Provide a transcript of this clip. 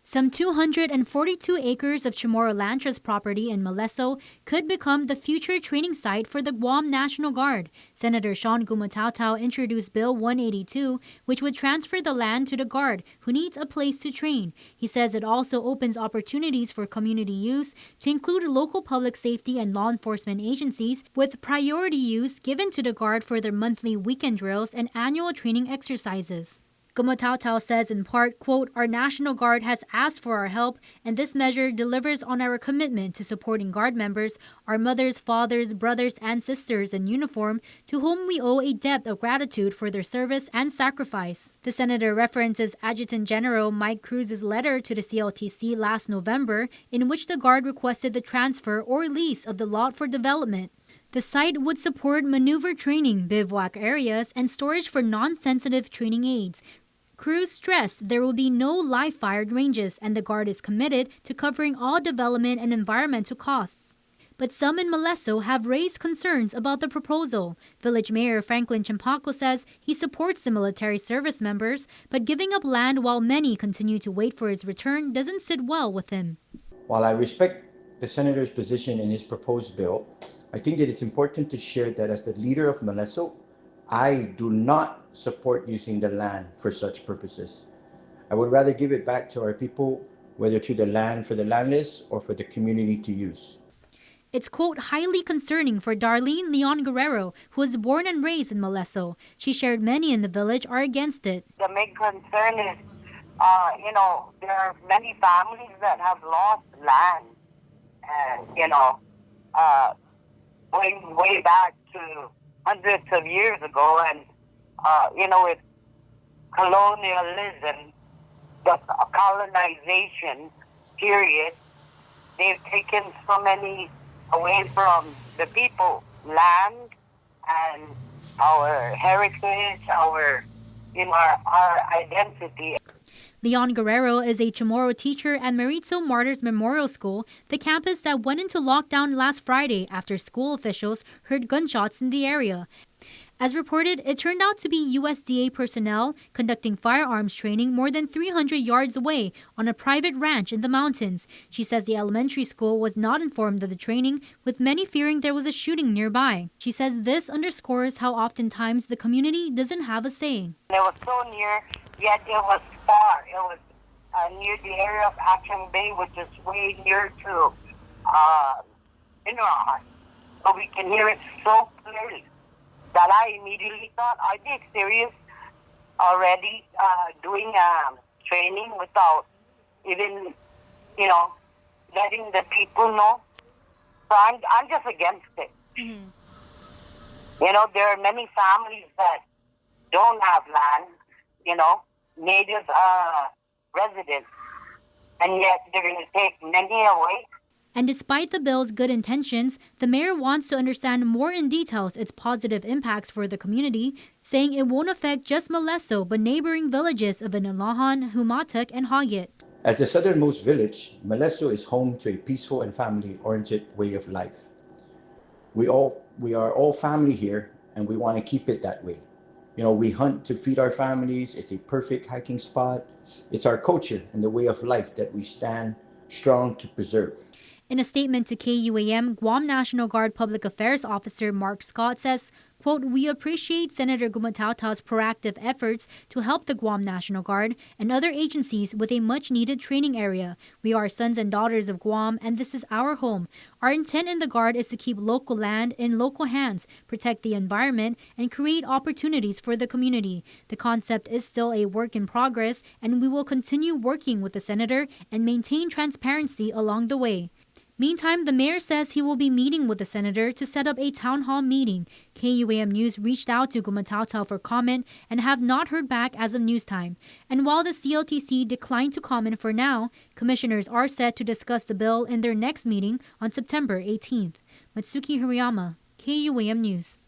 Some 242 acres of Chamorro Land Trust property in Malesso could become the future training site for the Guam National Guard. Senator Shawn Gumataotao introduced Bill 182, which would transfer the land to the Guard, who needs a place to train. He says it also opens opportunities for community use to include local public safety and law enforcement agencies, with priority use given to the Guard for their monthly weekend drills and annual training exercises. Gumataotao says in part, quote, "Our National Guard has asked for our help, and this measure delivers on our commitment to supporting Guard members, our mothers, fathers, brothers, and sisters in uniform, to whom we owe a debt of gratitude for their service and sacrifice." The senator references Adjutant General Mike Cruz's letter to the CLTC last November, in which the Guard requested the transfer or lease of the lot for development. The site would support maneuver training, bivouac areas, and storage for non-sensitive training aids. Cruz stressed there will be no live-fired ranges, and the Guard is committed to covering all development and environmental costs. But some in Malesso have raised concerns about the proposal. Village Mayor Franklin Champaco says he supports the military service members, but giving up land while many continue to wait for its return doesn't sit well with him. While I respect the Senator's position in his proposed bill, I think that it's important to share that as the leader of Malesso, I do not support using the land for such purposes. I would rather give it back to our people, whether to the land for the landless or for the community to use. It's, quote, "highly concerning for Darlene Leon Guerrero, who was born and raised in Malesso." She shared many in the village are against it. The main concern is, there are many families that have lost land. And, going way back to hundreds of years ago, and with colonialism, the colonization period, they've taken so many away from the people, land and our heritage, our identity. Leon Guerrero is a Chamorro teacher at Maritzo Martyrs Memorial School, the campus that went into lockdown last Friday after school officials heard gunshots in the area. As reported, it turned out to be USDA personnel conducting firearms training more than 300 yards away on a private ranch in the mountains. She says the elementary school was not informed of the training, with many fearing there was a shooting nearby. She says this underscores how oftentimes the community doesn't have a say. It was so near, yet it was far. It was near the area of Action Bay, which is way near to Inarahan. So we can hear it so clearly that I immediately thought, are they serious already doing training without even, letting the people know? So I'm just against it. Mm-hmm. There are many families that don't have land, native residents, and yet they're going to take many away. And despite the bill's good intentions, the mayor wants to understand more in details its positive impacts for the community, saying it won't affect just Malesso but neighboring villages of Inalahan, Humatak, and Hayat. As the southernmost village, Malesso is home to a peaceful and family-oriented way of life. We are all family here, and we want to keep it that way. We hunt to feed our families. It's a perfect hiking spot. It's our culture and the way of life that we stand strong to preserve. In a statement to KUAM, Guam National Guard Public Affairs Officer Mark Scott says, quote, "We appreciate Senator Gumataotao's proactive efforts to help the Guam National Guard and other agencies with a much-needed training area. We are sons and daughters of Guam, and this is our home. Our intent in the Guard is to keep local land in local hands, protect the environment, and create opportunities for the community. The concept is still a work in progress, and we will continue working with the Senator and maintain transparency along the way." Meantime, the mayor says he will be meeting with the senator to set up a town hall meeting. KUAM News reached out to Gumataotao for comment and have not heard back as of news time. And while the CLTC declined to comment for now, commissioners are set to discuss the bill in their next meeting on September 18th. Matsuki Hirayama, KUAM News.